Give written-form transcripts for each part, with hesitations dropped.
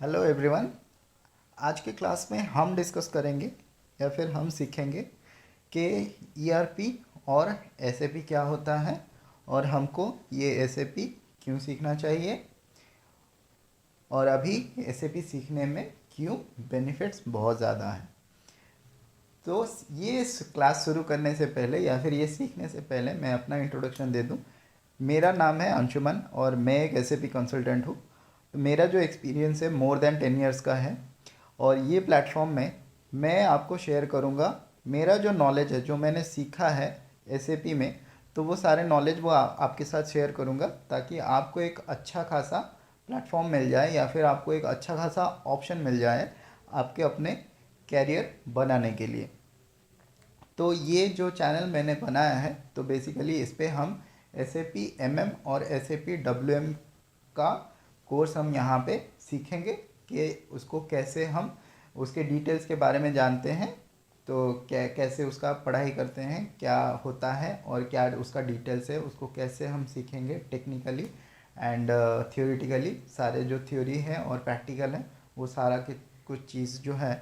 Hello everyone. आज के class में हम डिस्कस करेंगे या फिर हम सीखेंगे कि ईआरपी और एसएपी क्या होता है और हमको ये एसएपी क्यों सीखना चाहिए और अभी एसएपी सीखने में क्यों बेनिफिट्स बहुत ज़्यादा हैं। तो ये क्लास शुरू करने से पहले या फिर ये सीखने से पहले मैं अपना इंट्रोडक्शन दे दूं। मेरा नाम है अंशुमन और मैं एक एसएपी कंसल्टेंट हूँ। तो मेरा जो एक्सपीरियंस है मोर देन 10 इयर्स का है और ये प्लेटफॉर्म में मैं आपको शेयर करूँगा मेरा जो नॉलेज है, जो मैंने सीखा है एसएपी में, तो वो सारे नॉलेज वो आपके साथ शेयर करूँगा ताकि आपको एक अच्छा खासा प्लेटफॉर्म मिल जाए या फिर आपको एक अच्छा खासा ऑप्शन मिल जाए आपके अपने कैरियर बनाने के लिए। तो ये जो चैनल मैंने बनाया है तो बेसिकली इस पर हम एसएपी एमएम और एसएपी डब्ल्यूएम का कोर्स हम यहाँ पे सीखेंगे कि उसको कैसे हम उसके डिटेल्स के बारे में जानते हैं, तो कैसे उसका पढ़ाई करते हैं, क्या होता है और क्या उसका डिटेल्स है, उसको कैसे हम सीखेंगे टेक्निकली एंड थियोरिटिकली। सारे जो थ्योरी है और प्रैक्टिकल है वो सारा की कुछ चीज़ जो है।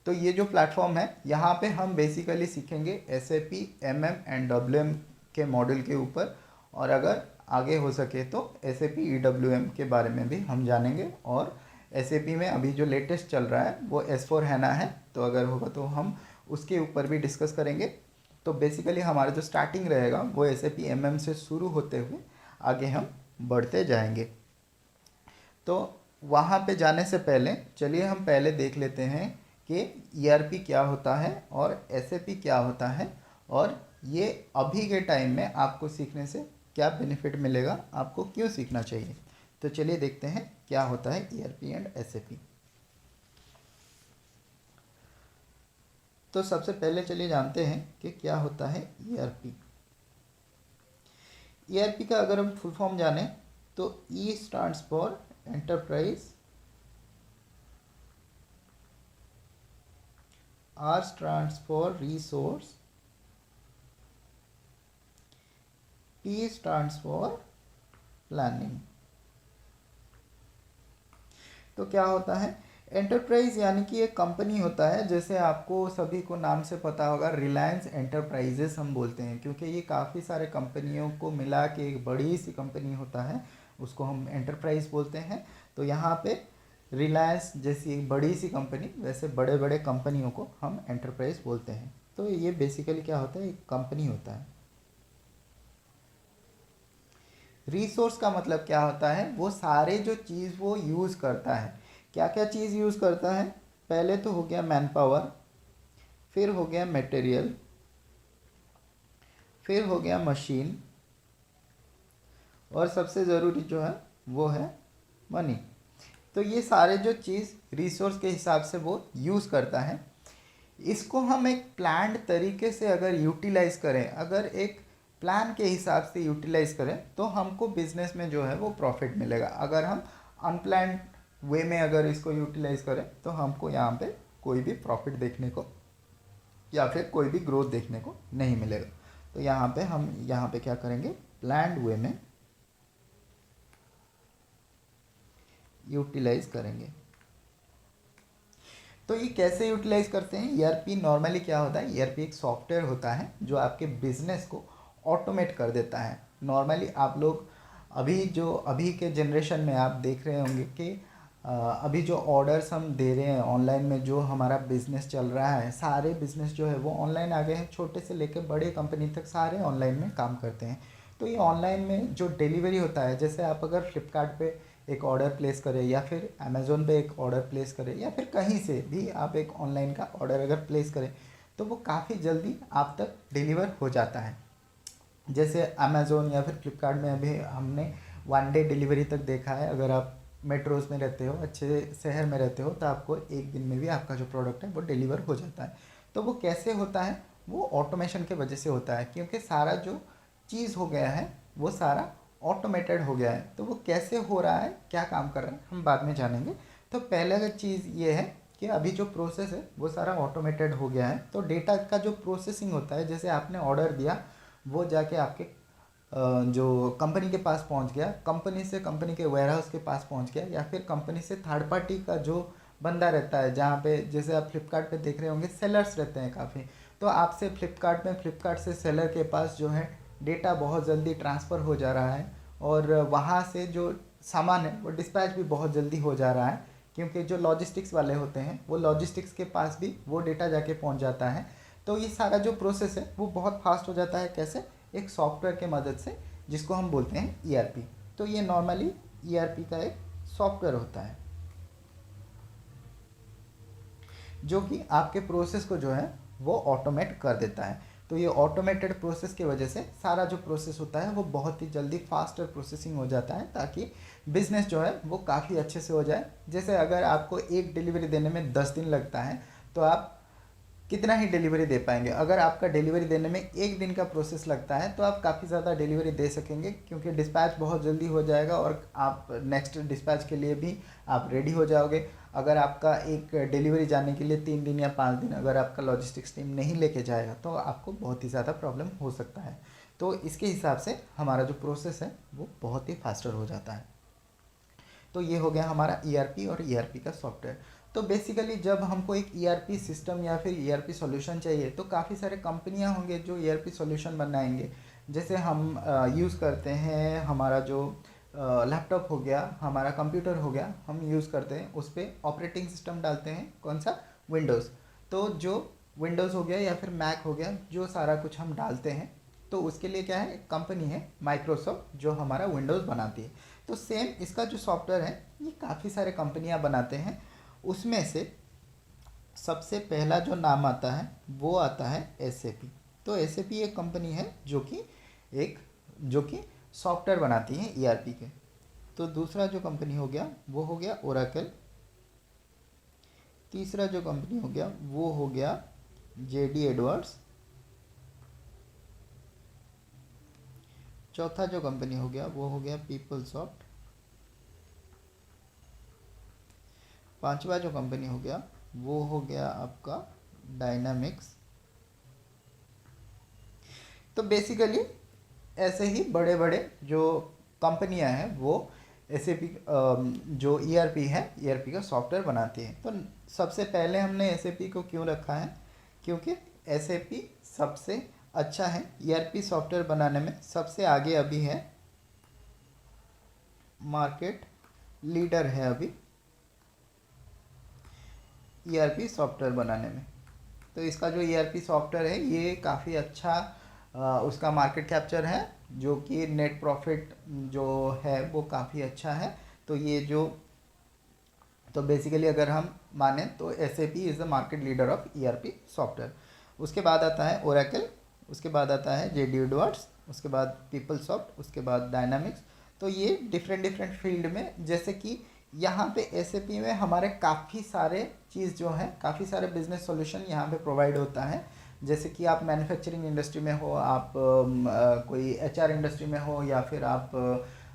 तो ये जो प्लेटफॉर्म है यहाँ पे हम बेसिकली सीखेंगे एसएपी एमएम एंड डब्ल्यूएम के मॉडल के ऊपर, और अगर आगे हो सके तो एसएपी ईडब्ल्यूएम के बारे में भी हम जानेंगे। और एसएपी में अभी जो लेटेस्ट चल रहा है वो S4 हैना है, तो अगर होगा तो हम उसके ऊपर भी डिस्कस करेंगे। तो बेसिकली हमारा जो स्टार्टिंग रहेगा वो एसएपी एमएम से शुरू होते हुए आगे हम बढ़ते जाएंगे। तो वहाँ पे जाने से पहले चलिए हम पहले देख लेते हैं कि ईआरपी क्या होता है और एसएपी क्या होता है और ये अभी के टाइम में आपको सीखने से क्या बेनिफिट मिलेगा, आपको क्यों सीखना चाहिए। तो चलिए देखते हैं क्या होता है ईआरपी एंड एसएपी। तो सबसे पहले चलिए जानते हैं कि क्या होता है ईआरपी। ईआरपी का अगर हम फुल फॉर्म जाने तो ई stands for enterprise, R stands for resource, P stands for planning। तो क्या होता है एंटरप्राइज, यानी कि एक कंपनी होता है, जैसे आपको सभी को नाम से पता होगा रिलायंस एंटरप्राइजेस हम बोलते हैं, क्योंकि ये काफ़ी सारे कंपनियों को मिला के एक बड़ी सी कंपनी होता है, उसको हम एंटरप्राइज बोलते हैं। तो यहाँ पे रिलायंस जैसी एक बड़ी सी कंपनी, वैसे बड़े बड़े कंपनियों को हम एंटरप्राइज बोलते हैं। तो ये बेसिकली क्या होता है, एक कंपनी होता है। रिसोर्स का मतलब क्या होता है, वो सारे जो चीज़ वो यूज़ करता है। क्या क्या चीज़ यूज़ करता है, पहले तो हो गया मैन पावर, फिर हो गया मटेरियल, फिर हो गया मशीन, और सबसे ज़रूरी जो है वो है मनी। तो ये सारे जो चीज़ रिसोर्स के हिसाब से वो यूज़ करता है। इसको हम एक प्लान्ड तरीके से अगर यूटिलाइज़ करें, अगर एक प्लान के हिसाब से यूटिलाइज़ करें तो हमको बिजनेस में जो है वो प्रॉफिट मिलेगा। अगर हम अनप्लान्ड वे में अगर इसको यूटिलाइज़ करें तो हमको यहाँ पे कोई भी प्रॉफिट देखने को या फिर कोई भी ग्रोथ देखने को नहीं मिलेगा। तो यहाँ पे हम यहाँ पे क्या करेंगे, प्लान्ड वे में यूटिलाइज करेंगे। तो ये कैसे यूटिलाइज करते हैं, ईआरपी नॉर्मली क्या होता है, ईआरपी एक सॉफ्टवेयर होता है जो आपके बिजनेस को ऑटोमेट कर देता है। नॉर्मली आप लोग अभी के जनरेशन में आप देख रहे होंगे कि अभी जो ऑर्डर्स हम दे रहे हैं ऑनलाइन में, जो हमारा बिजनेस चल रहा है, सारे बिजनेस जो है वो ऑनलाइन आ गए हैं, छोटे से लेकर बड़े कंपनी तक सारे ऑनलाइन में काम करते हैं। तो ये ऑनलाइन में जो डिलीवरी होता है, जैसे आप अगर फ्लिपकार्ट पे एक ऑर्डर प्लेस करें या फिर अमेज़ोन पे एक ऑर्डर प्लेस करें या फिर कहीं से भी आप एक ऑनलाइन का ऑर्डर अगर प्लेस करें तो वो काफ़ी जल्दी आप तक डिलीवर हो जाता है। जैसे अमेज़ोन या फिर फ्लिपकार्ट में अभी हमने 1 डे डिलीवरी तक देखा है। अगर आप मेट्रोज़ में रहते हो, अच्छे शहर में रहते हो, तो आपको एक दिन में भी आपका जो प्रोडक्ट है वो डिलीवर हो जाता है। तो वो कैसे होता है, वो ऑटोमेशन के वजह से होता है, क्योंकि सारा जो चीज़ हो गया है वो सारा ऑटोमेटेड हो गया है। तो वो कैसे हो रहा है, क्या काम कर रहा है, हम बाद में जानेंगे। तो पहले का चीज़ ये है कि अभी जो प्रोसेस है वो सारा ऑटोमेटेड हो गया है। तो डेटा का जो प्रोसेसिंग होता है, जैसे आपने ऑर्डर दिया, वो जाके आपके जो कंपनी के पास पहुंच गया, कंपनी से कंपनी के वेयरहाउस के पास पहुंच गया, या फिर कंपनी से थर्ड पार्टी का जो बंदा रहता है, जहाँ पे जैसे आप फ्लिपकार्ट पे देख रहे होंगे सेलर्स रहते हैं काफ़ी, तो आपसे फ्लिपकार्ट से सेलर के पास जो है डेटा बहुत जल्दी ट्रांसफ़र हो जा रहा है, और वहाँ से जो सामान है वो डिस्पैच भी बहुत जल्दी हो जा रहा है, क्योंकि जो लॉजिस्टिक्स वाले होते हैं वो लॉजिस्टिक्स के पास भी वो डेटा जाके पहुँच जाता है। तो ये सारा जो प्रोसेस है वो बहुत फास्ट हो जाता है। कैसे? एक सॉफ्टवेयर के मदद से, जिसको हम बोलते हैं ईआरपी। तो ये नॉर्मली ईआरपी का एक सॉफ्टवेयर होता है जो कि आपके प्रोसेस को जो है वो ऑटोमेट कर देता है। तो ये ऑटोमेटेड प्रोसेस की वजह से सारा जो प्रोसेस होता है वो बहुत ही जल्दी फास्टर प्रोसेसिंग हो जाता है, ताकि बिजनेस जो है वो काफ़ी अच्छे से हो जाए। जैसे अगर आपको एक डिलीवरी देने में 10 दिन लगता है, तो आप कितना ही डिलीवरी दे पाएंगे। अगर आपका डिलीवरी देने में एक दिन का प्रोसेस लगता है, तो आप काफ़ी ज़्यादा डिलीवरी दे सकेंगे, क्योंकि डिस्पैच बहुत जल्दी हो जाएगा और आप नेक्स्ट डिस्पैच के लिए भी आप रेडी हो जाओगे। अगर आपका एक डिलीवरी जाने के लिए 3 दिन या 5 दिन अगर आपका लॉजिस्टिक्स टीम नहीं लेके जाएगा, तो आपको बहुत ही ज़्यादा प्रॉब्लम हो सकता है। तो इसके हिसाब से हमारा जो प्रोसेस है वो बहुत ही फास्टर हो जाता है। तो ये हो गया हमारा ईआरपी और ईआरपी का सॉफ्टवेयर। तो बेसिकली जब हमको एक ईआरपी सिस्टम या फिर ईआरपी सॉल्यूशन चाहिए, तो काफ़ी सारे कंपनियां होंगे जो ईआरपी सॉल्यूशन बनाएंगे। जैसे हम यूज़ करते हैं, हमारा जो लैपटॉप हो गया, हमारा कंप्यूटर हो गया, हम यूज़ करते हैं, उस पर ऑपरेटिंग सिस्टम डालते हैं, कौन सा? विंडोज़। तो जो विंडोज़ हो गया या फिर मैक हो गया, जो सारा कुछ हम डालते हैं, तो उसके लिए क्या है, एक कंपनी है माइक्रोसॉफ्ट जो हमारा विंडोज़ बनाती है। तो सेम इसका जो सॉफ्टवेयर है ये काफ़ी सारे कंपनियां बनाते हैं। उसमें से सबसे पहला जो नाम आता है वो आता है एसएपी। तो एसएपी एक कंपनी है जो कि सॉफ्टवेयर बनाती है ईआरपी के। तो दूसरा जो कंपनी हो गया वो हो गया ओरेकल। तीसरा जो कंपनी हो गया वो हो गया जेडी एडवर्ड्स। चौथा जो कंपनी हो गया वो हो गया पीपलसॉफ्ट। पांचवा जो कंपनी हो गया वो हो गया आपका डायनामिक्स। तो बेसिकली ऐसे ही बड़े बड़े जो कंपनियां हैं वो एसएपी जो ईआरपी है, ईआरपी का सॉफ्टवेयर बनाती है। तो सबसे पहले हमने एसएपी को क्यों रखा है? क्योंकि एसएपी सबसे अच्छा है ईआरपी सॉफ्टवेयर बनाने में, सबसे आगे अभी है, मार्केट लीडर है अभी ईआरपी सॉफ्टवेयर बनाने में। तो इसका जो ईआरपी सॉफ्टवेयर है ये काफ़ी अच्छा उसका मार्केट कैप्चर है, जो कि नेट प्रॉफिट जो है वो काफ़ी अच्छा है। तो ये जो तो बेसिकली अगर हम माने तो SAP is the market leader of ERP software. उसके बाद आता है ओरेकल, उसके बाद आता है जेडी एडवर्ड्स, उसके बाद पीपलसॉफ्ट, उसके बाद डायनामिक्स। तो ये डिफरेंट डिफरेंट फील्ड में, जैसे कि यहाँ पे एसएपी में हमारे काफ़ी सारे चीज़ जो है, काफ़ी सारे बिजनेस सॉल्यूशन यहाँ पे प्रोवाइड होता है। जैसे कि आप मैन्युफैक्चरिंग इंडस्ट्री में हो, आप कोई एचआर इंडस्ट्री में हो, या फिर आप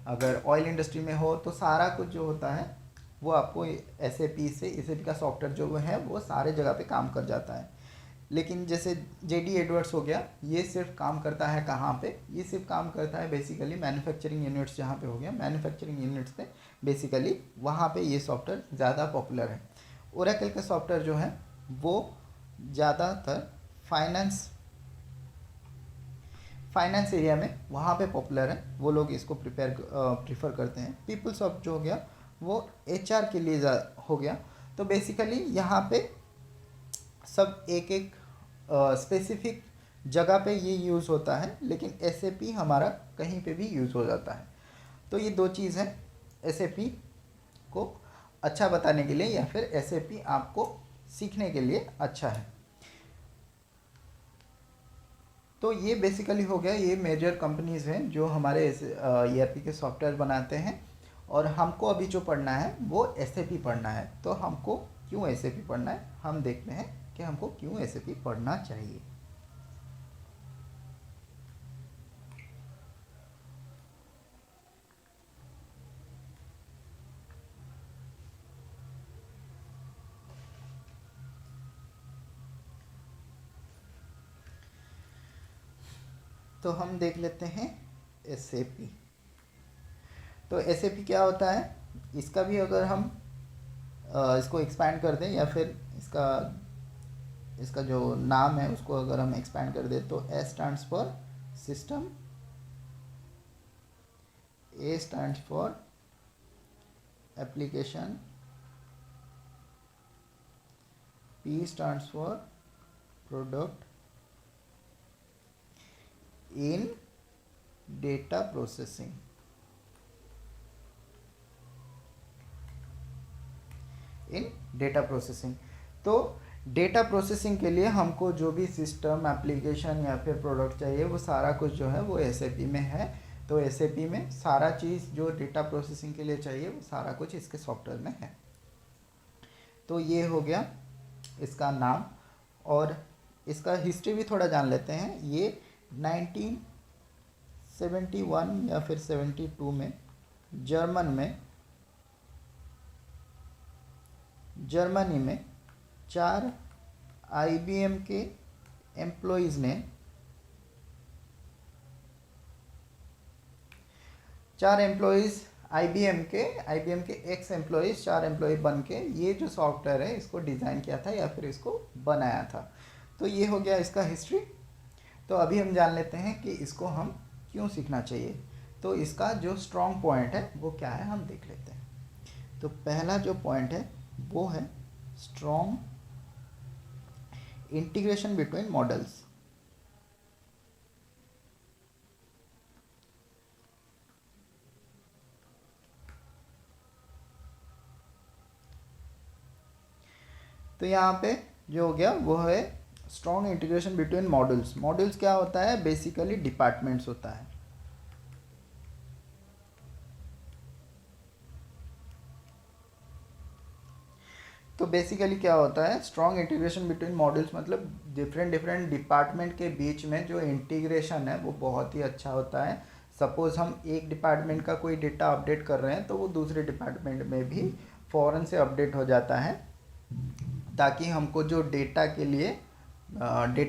अगर ऑयल इंडस्ट्री में हो, तो सारा कुछ जो होता है वो आपको एसएपी से, एसएपी का सॉफ्टवेयर जो है वो सारे जगह पे काम कर जाता है। लेकिन जैसे जेडी एडवर्ड्स हो गया, ये सिर्फ काम करता है कहाँ पे? ये सिर्फ काम करता है बेसिकली मैन्युफैक्चरिंग यूनिट्स जहाँ पे हो गया, मैन्युफैक्चरिंग यूनिट्स पे बेसिकली वहाँ पे ये सॉफ्टवेयर ज़्यादा पॉपुलर है। ओरेकल का सॉफ्टवेयर जो है वो ज़्यादातर फाइनेंस एरिया में वहाँ पे पॉपुलर है, वो लोग इसको प्रीफर करते हैं। पीपलसॉफ्ट जो हो गया वो एचआर के लिए हो गया। तो बेसिकली यहाँ पे सब एक एक स्पेसिफिक जगह पे ये यूज़ होता है, लेकिन एसएपी हमारा कहीं पे भी यूज़ हो जाता है। तो ये दो चीज़ है एसएपी को अच्छा बताने के लिए, या फिर एसएपी आपको सीखने के लिए अच्छा है। तो ये बेसिकली हो गया, ये मेजर कंपनीज़ हैं जो हमारे ईआरपी के सॉफ्टवेयर बनाते हैं। और हमको अभी जो पढ़ना है वो एसएपी पढ़ना है। तो हमको क्यों एसएपी पढ़ना है, हम देखते हैं कि हमको क्यों एसएपी पढ़ना चाहिए। तो हम देख लेते हैं SAP। तो SAP क्या होता है, इसका भी अगर हम इसको एक्सपैंड कर दें, या फिर इसका जो नाम है उसको अगर हम एक्सपैंड कर दें, तो S stands for system, A stands for application, P stands for product in data processing. तो डेटा प्रोसेसिंग के लिए हमको जो भी सिस्टम, एप्लीकेशन या फिर प्रोडक्ट चाहिए, वो सारा कुछ जो है वो SAP में है। तो SAP में सारा चीज़ जो डेटा प्रोसेसिंग के लिए चाहिए वो सारा कुछ इसके सॉफ्टवेयर में है। तो ये हो गया इसका नाम, और इसका हिस्ट्री भी थोड़ा जान लेते हैं। ये 1971 या फिर 72 में जर्मनी में 4 IBM के एम्प्लॉयज़ ने, 4 एम्प्लॉयज़ IBM के एक्स एम्प्लॉयज़, 4 एम्प्लॉय बन के ये जो सॉफ्टवेयर है इसको डिज़ाइन किया था या फिर इसको बनाया था। तो ये हो गया इसका हिस्ट्री। तो अभी हम जान लेते हैं कि इसको हम क्यों सीखना चाहिए। तो इसका जो स्ट्रॉन्ग पॉइंट है वो क्या है, हम देख लेते हैं। तो पहला जो पॉइंट है वो है स्ट्रॉन्ग इंटीग्रेशन बिटवीन मॉडल्स। तो यहाँ पे जो हो गया वो है strong integration between models. Models क्या होता है, बेसिकली डिपार्टमेंट्स होता है। तो बेसिकली क्या होता है, स्ट्रॉन्ग इंटीग्रेशन बिटवीन मॉडल्स मतलब डिफरेंट डिपार्टमेंट के बीच में जो इंटीग्रेशन है वो बहुत ही अच्छा होता है। सपोज हम एक डिपार्टमेंट का कोई डेटा अपडेट कर रहे हैं तो वो दूसरे डिपार्टमेंट में भी फ़ौरन से अपडेट हो जाता है, ताकि हमको जो डेटा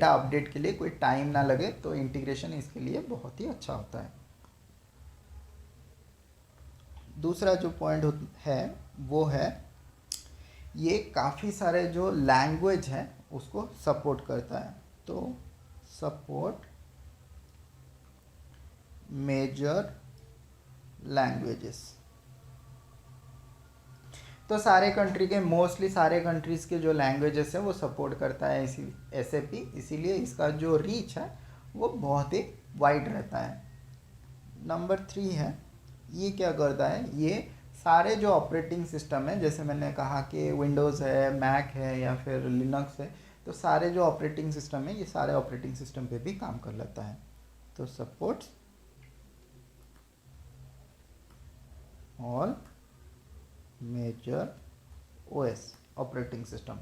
अपडेट के लिए कोई टाइम ना लगे। तो इंटीग्रेशन इसके लिए बहुत ही अच्छा होता है। दूसरा जो पॉइंट है वो है ये काफ़ी सारे जो लैंग्वेज हैं उसको सपोर्ट करता है। तो सपोर्ट मेजर लैंग्वेजेस। तो सारे कंट्री के, मोस्टली सारे कंट्रीज़ के जो लैंग्वेजेस हैं वो सपोर्ट करता है SAP, इसीलिए इसका जो रीच है वो बहुत ही वाइड रहता है। नंबर 3 है, ये क्या करता है, ये सारे जो ऑपरेटिंग सिस्टम है, जैसे मैंने कहा कि विंडोज़ है, मैक है या फिर लिनक्स है, तो सारे जो ऑपरेटिंग सिस्टम है ये सारे ऑपरेटिंग सिस्टम पे भी काम कर लेता है। तो supports all major OS operating system.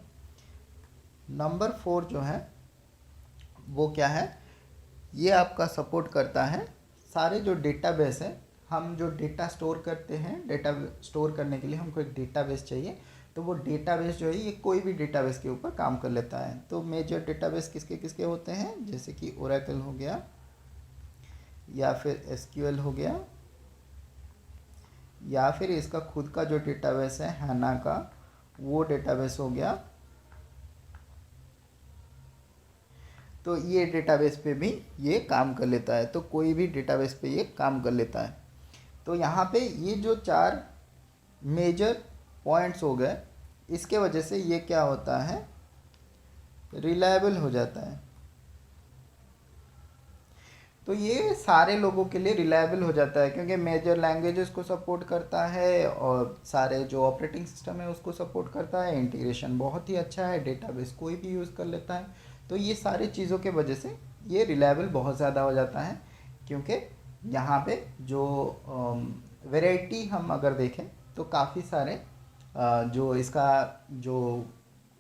Number 4 जो है वो क्या है, ये आपका सपोर्ट करता है सारे जो डेटाबेस है। हम जो डेटा स्टोर करते हैं, डेटा स्टोर करने के लिए हमको एक डेटाबेस चाहिए, तो वो डेटाबेस जो है ये कोई भी डेटाबेस के ऊपर काम कर लेता है। तो मेजर डेटाबेस किसके किसके होते हैं, जैसे कि ओरेकल हो गया, या फिर SQL हो गया, या फिर इसका खुद का जो डेटाबेस है हैना का, वो डेटाबेस हो गया। तो ये डेटाबेस पे भी ये काम कर लेता है। तो कोई भी डेटाबेस पे ये काम कर लेता है। तो यहाँ पे ये जो 4 मेजर पॉइंट्स हो गए, इसके वजह से ये क्या होता है, रिलायबल हो जाता है। तो ये सारे लोगों के लिए रिलायबल हो जाता है, क्योंकि मेजर लैंग्वेजेस को सपोर्ट करता है और सारे जो ऑपरेटिंग सिस्टम है उसको सपोर्ट करता है। इंटीग्रेशन बहुत ही अच्छा है, डेटाबेस कोई भी यूज़ कर लेता है। तो ये सारी चीज़ों के वजह से ये रिलायबल बहुत ज़्यादा हो जाता है, क्योंकि यहाँ पे जो वैरायटी हम अगर देखें तो काफ़ी सारे जो इसका जो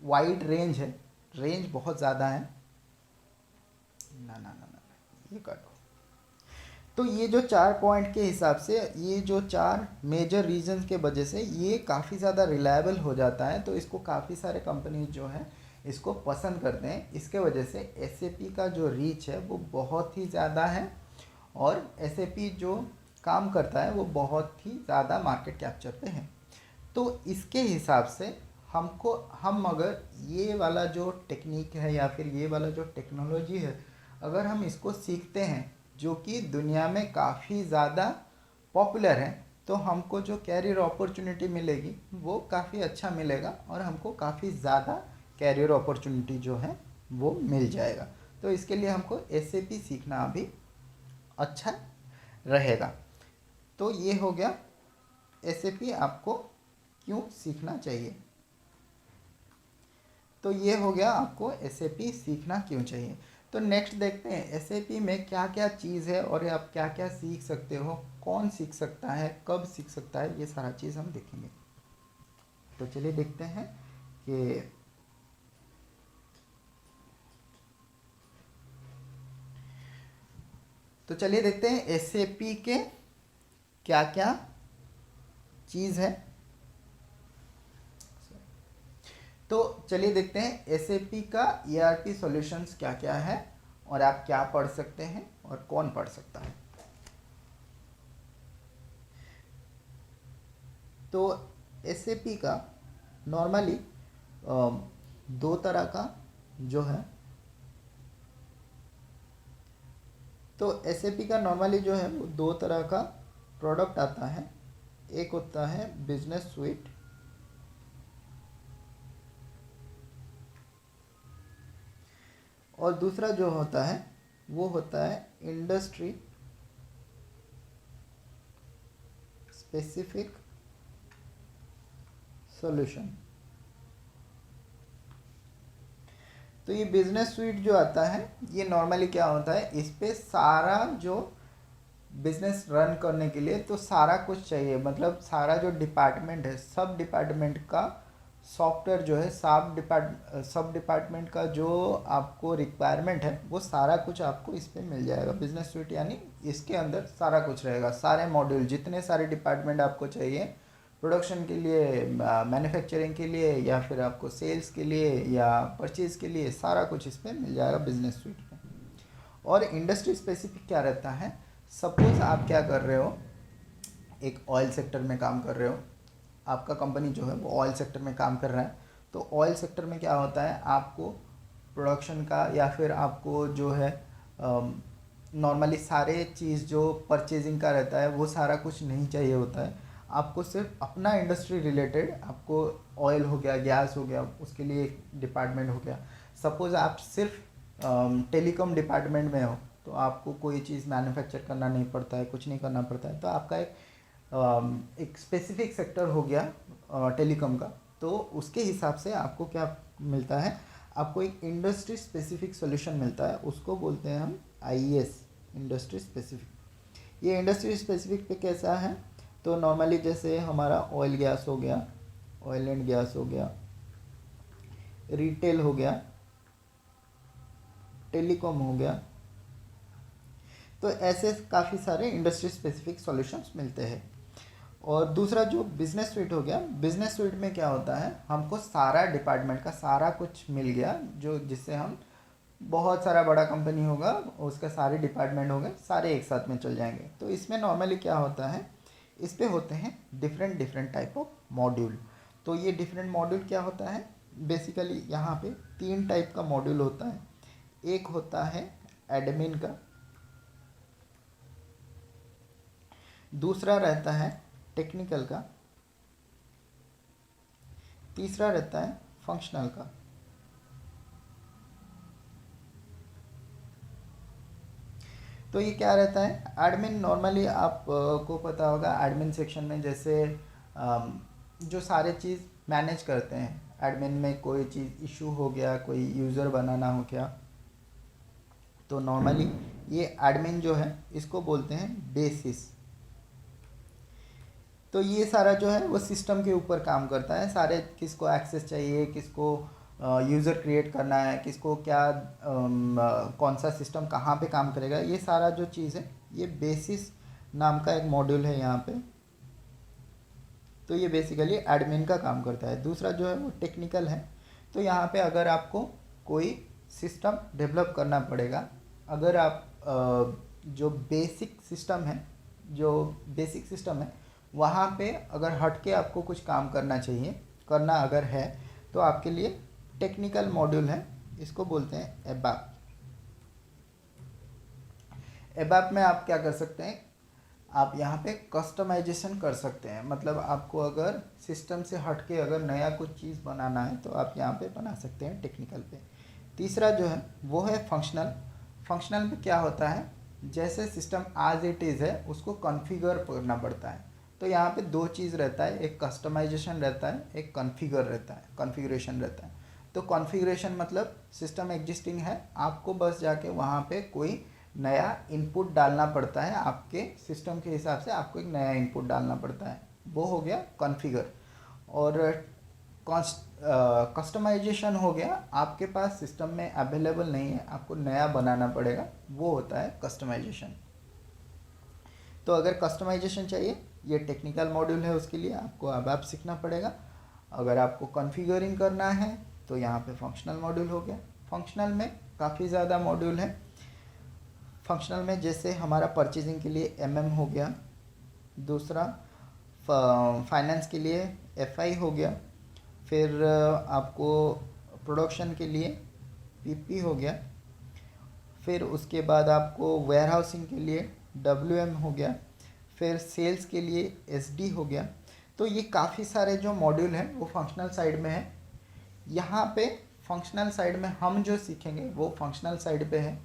वाइड रेंज है, रेंज बहुत ज़्यादा है। ना ये काटो। तो ये जो 4 पॉइंट के हिसाब से, ये जो 4 मेजर रीजंस के वजह से ये काफ़ी ज़्यादा रिलायबल हो जाता है। तो इसको काफ़ी सारे कंपनीज जो हैं इसको पसंद करते हैं। इसके वजह से SAP का जो रीच है वो बहुत ही ज़्यादा है, और एसएपी जो काम करता है वो बहुत ही ज़्यादा मार्केट कैप्चर पे है। तो इसके हिसाब से हम अगर ये वाला जो टेक्निक है या फिर ये वाला जो टेक्नोलॉजी है, अगर हम इसको सीखते हैं जो कि दुनिया में काफ़ी ज़्यादा पॉपुलर है, तो हमको जो कैरियर अपॉर्चुनिटी मिलेगी वो काफ़ी अच्छा मिलेगा और हमको काफ़ी ज़्यादा कैरियर अपॉर्चुनिटी जो है वो मिल जाएगा। तो इसके लिए हमको एसएपी सीखना अभी अच्छा रहेगा। तो ये हो गया एसएपी आपको क्यों सीखना चाहिए। तो ये हो गया आपको एसएपी सीखना क्यों चाहिए। तो नेक्स्ट देखते हैं एसएपी में क्या क्या चीज़ है और आप क्या क्या सीख सकते हो, कौन सीख सकता है, कब सीख सकता है, ये सारा चीज़ हम देखेंगे। तो चलिए देखते हैं कि एसएपी के क्या क्या चीज़ है। तो चलिए देखते हैं एसएपी का ईआरपी सॉल्यूशंस क्या क्या है और आप क्या पढ़ सकते हैं और कौन पढ़ सकता है। तो एसएपी का नॉर्मली दो तरह का जो है, तो एसएपी का नॉर्मली जो है वो दो तरह का प्रोडक्ट आता है। एक होता है बिजनेस स्वीट और दूसरा जो होता है वो होता है इंडस्ट्री स्पेसिफिक सॉल्यूशन। तो ये बिजनेस स्वीट जो आता है ये नॉर्मली क्या होता है, इस पे सारा जो बिजनेस रन करने के लिए तो सारा कुछ चाहिए, मतलब सारा जो डिपार्टमेंट है, सब डिपार्टमेंट का सॉफ्टवेयर जो है, सब डिपार्टमेंट का जो आपको रिक्वायरमेंट है वो सारा कुछ आपको इस पे मिल जाएगा। बिजनेस स्वीट यानी इसके अंदर सारा कुछ रहेगा, सारे मॉड्यूल, जितने सारे डिपार्टमेंट आपको चाहिए प्रोडक्शन के लिए, मैन्युफैक्चरिंग के लिए या फिर आपको सेल्स के लिए या परचेज़ के लिए, सारा कुछ इस पर मिल जाएगा बिजनेस स्वीट में। और इंडस्ट्री स्पेसिफिक क्या रहता है, सपोज आप क्या कर रहे हो, एक ऑयल सेक्टर में काम कर रहे हो, आपका कंपनी जो है वो ऑयल सेक्टर में काम कर रहा है। तो ऑयल सेक्टर में क्या होता है, आपको प्रोडक्शन का या फिर आपको जो है नॉर्मली सारे चीज़ जो परचेजिंग का रहता है वो सारा कुछ नहीं चाहिए होता है। आपको सिर्फ अपना इंडस्ट्री रिलेटेड, आपको ऑयल हो गया, गैस हो गया, उसके लिए एक डिपार्टमेंट हो गया। सपोज़ आप सिर्फ टेलीकॉम डिपार्टमेंट में हो तो आपको कोई चीज़ मैन्युफैक्चर करना नहीं पड़ता है, कुछ नहीं करना पड़ता है। तो आपका एक स्पेसिफिक सेक्टर हो गया टेलीकॉम का, तो उसके हिसाब से आपको क्या मिलता है, आपको एक इंडस्ट्री स्पेसिफिक सॉल्यूशन मिलता है, उसको बोलते हैं हम आईईएस, इंडस्ट्री स्पेसिफिक। ये इंडस्ट्री स्पेसिफिक पे कैसा है, तो नॉर्मली जैसे हमारा ऑयल गैस हो गया, ऑयल एंड गैस हो गया, रिटेल हो गया, टेलीकॉम हो गया, तो ऐसे काफ़ी सारे इंडस्ट्री स्पेसिफिक सॉल्यूशंस मिलते हैं। और दूसरा जो बिजनेस स्वीट हो गया, बिजनेस स्वीट में क्या होता है, हमको सारा डिपार्टमेंट का सारा कुछ मिल गया, जो जिससे हम बहुत सारा बड़ा कंपनी होगा उसका सारे डिपार्टमेंट होंगे, सारे एक साथ में चल जाएंगे। तो इसमें नॉर्मली क्या होता है, इस पे होते हैं डिफरेंट टाइप ऑफ मॉड्यूल। तो ये डिफरेंट मॉड्यूल क्या होता है, बेसिकली यहाँ पे 3 टाइप का मॉड्यूल होता है। एक होता है एडमिन का, दूसरा रहता है टेक्निकल का, तीसरा रहता है फंक्शनल का। तो ये क्या रहता है, एडमिन नॉर्मली आप को पता होगा, एडमिन सेक्शन में जैसे जो सारे चीज़ मैनेज करते हैं, एडमिन में कोई चीज़ इशू हो गया, कोई यूज़र बनाना हो गया, तो नॉर्मली ये एडमिन जो है इसको बोलते हैं बेसिस। तो ये सारा जो है वो सिस्टम के ऊपर काम करता है, सारे किसको एक्सेस चाहिए, किसको यूज़र क्रिएट करना है, किसको क्या कौन सा सिस्टम कहाँ पे काम करेगा, ये सारा जो चीज़ है ये बेसिस नाम का एक मॉड्यूल है यहाँ पे। तो ये बेसिकली एडमिन का काम करता है। दूसरा जो है वो टेक्निकल है। तो यहाँ पे अगर आपको कोई सिस्टम डेवलप करना पड़ेगा, अगर आप जो बेसिक सिस्टम है वहाँ पे अगर हट के आपको कुछ काम करना अगर है तो आपके लिए टेक्निकल मॉड्यूल है, इसको बोलते हैं एबैप। एबैप में आप क्या कर सकते हैं, आप यहाँ पे कस्टमाइजेशन कर सकते हैं। मतलब आपको अगर सिस्टम से हट के अगर नया कुछ चीज़ बनाना है तो आप यहाँ पे बना सकते हैं टेक्निकल पे। तीसरा जो है वो है फंक्शनल। फंक्शनल में क्या होता है, जैसे सिस्टम एज इट इज़ है उसको कॉन्फ़िगर करना पड़ता है। तो यहाँ पे दो चीज़ रहता है, एक कस्टमाइजेशन रहता है, एक कॉन्फ़िगरेशन रहता है। तो कॉन्फ़िगरेशन मतलब सिस्टम एग्जिस्टिंग है, आपको बस जाके वहाँ पे कोई नया इनपुट डालना पड़ता है, आपके सिस्टम के हिसाब से आपको एक नया इनपुट डालना पड़ता है, वो हो गया कॉन्फ़िगर। और कस्टमाइजेशन हो गया, आपके पास सिस्टम में अवेलेबल नहीं है, आपको नया बनाना पड़ेगा, वो होता है कस्टमाइजेशन। तो अगर कस्टमाइजेशन चाहिए, ये टेक्निकल मॉड्यूल है, उसके लिए आपको अब सीखना पड़ेगा। अगर आपको कॉन्फ़िगरिंग करना है तो यहाँ पे फंक्शनल मॉड्यूल हो गया। फंक्शनल में काफ़ी ज़्यादा मॉड्यूल है। फंक्शनल में जैसे हमारा परचेजिंग के लिए MM हो गया, दूसरा फाइनेंस के लिए FI हो गया, फिर आपको प्रोडक्शन के लिए PP हो गया, फिर उसके बाद आपको वेयर हाउसिंग के लिए WM हो गया, फिर सेल्स के लिए SD हो गया। तो ये काफ़ी सारे जो मॉड्यूल हैं वो फंक्शनल साइड में है। यहाँ पे फंक्शनल साइड में हम जो सीखेंगे वो फंक्शनल साइड पे है।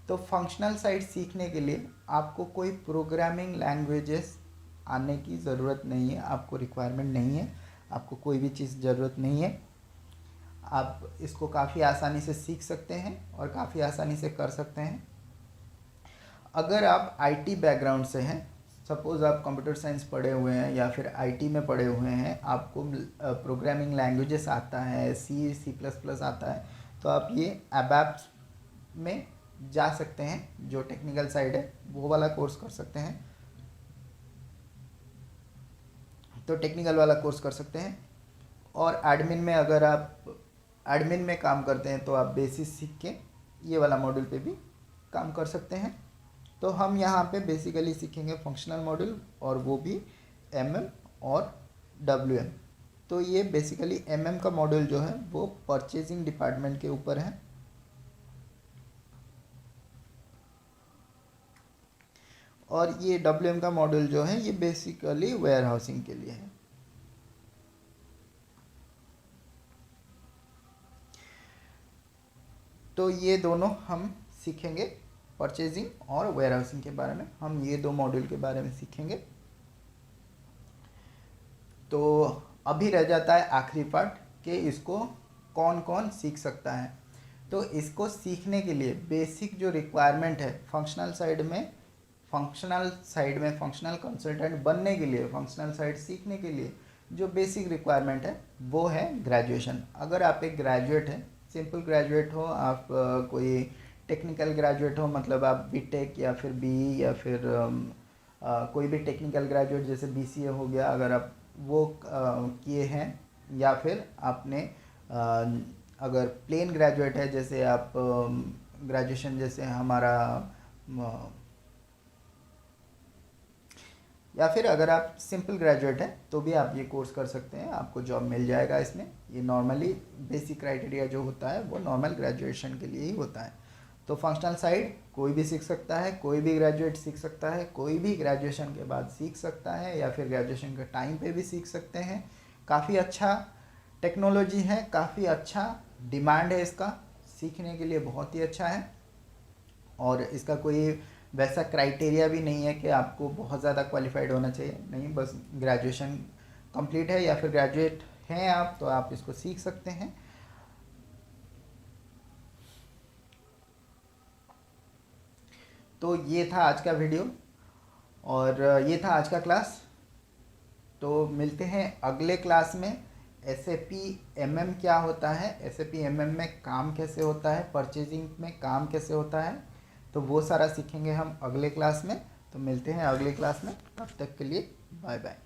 तो फंक्शनल साइड सीखने के लिए आपको कोई प्रोग्रामिंग लैंग्वेजेस आने की ज़रूरत नहीं है, आपको रिक्वायरमेंट नहीं है, आपको कोई भी चीज़ ज़रूरत नहीं है। आप इसको काफ़ी आसानी से सीख सकते हैं और काफ़ी आसानी से कर सकते हैं। अगर आप IT बैकग्राउंड से हैं, सपोज़ आप कंप्यूटर साइंस पढ़े हुए हैं या फिर IT में पढ़े हुए हैं, आपको प्रोग्रामिंग लैंग्वेजेस आता है, C++ आता है, तो आप ये एबैप में जा सकते हैं, जो टेक्निकल साइड है वो वाला कोर्स कर सकते हैं। तो टेक्निकल वाला कोर्स कर सकते हैं। और एडमिन में अगर आप एडमिन में काम करते हैं तो आप बेसिस सीख के ये वाला मॉड्यूल पे भी काम कर सकते हैं। तो हम यहाँ पे बेसिकली सीखेंगे फंक्शनल मॉड्यूल, और वो भी MM और WM। तो ये बेसिकली MM का मॉड्यूल जो है वो परचेजिंग डिपार्टमेंट के ऊपर है, और ये WM का मॉड्यूल जो है ये बेसिकली वेयर हाउसिंग के लिए है। तो ये दोनों हम सीखेंगे, परचेजिंग और वेयर हाउसिंग के बारे में हम ये दो मॉड्यूल के बारे में सीखेंगे। तो अभी रह जाता है आखिरी पार्ट कि इसको कौन कौन सीख सकता है। तो इसको सीखने के लिए बेसिक जो रिक्वायरमेंट है फंक्शनल साइड में फंक्शनल कंसल्टेंट बनने के लिए, फंक्शनल साइड सीखने के लिए जो बेसिक रिक्वायरमेंट है वो है ग्रेजुएशन। अगर आप एक ग्रेजुएट हैं, सिंपल ग्रेजुएट हो, आप कोई टेक्निकल ग्रेजुएट हो, मतलब आप BTech या फिर BE या फिर कोई भी टेक्निकल ग्रेजुएट जैसे BCA हो गया, अगर आप वो किए हैं, या फिर आपने अगर प्लेन ग्रेजुएट है, जैसे आप ग्रेजुएशन जैसे हमारा, या फिर अगर आप सिंपल ग्रेजुएट हैं तो भी आप ये कोर्स कर सकते हैं, आपको जॉब मिल जाएगा इसमें। ये नॉर्मली बेसिक क्राइटेरिया जो होता है वो नॉर्मल ग्रेजुएशन के लिए ही होता है। तो फंक्शनल साइड कोई भी सीख सकता है, कोई भी ग्रेजुएट सीख सकता है, कोई भी ग्रेजुएशन के बाद सीख सकता है, या फिर ग्रेजुएशन के टाइम पे भी सीख सकते हैं। काफ़ी अच्छा टेक्नोलॉजी है, काफ़ी अच्छा डिमांड है इसका, सीखने के लिए बहुत ही अच्छा है। और इसका कोई वैसा क्राइटेरिया भी नहीं है कि आपको बहुत ज़्यादा क्वालिफाइड होना चाहिए, नहीं, बस ग्रेजुएशन कंप्लीट है या फिर ग्रेजुएट हैं आप तो आप इसको सीख सकते हैं। तो ये था आज का वीडियो और ये था आज का क्लास। तो मिलते हैं अगले क्लास में। SAP MM क्या होता है, SAP MM में काम कैसे होता है, परचेजिंग में काम कैसे होता है, तो वो सारा सीखेंगे हम अगले क्लास में। तो मिलते हैं अगले क्लास में, तब तक के लिए बाय बाय।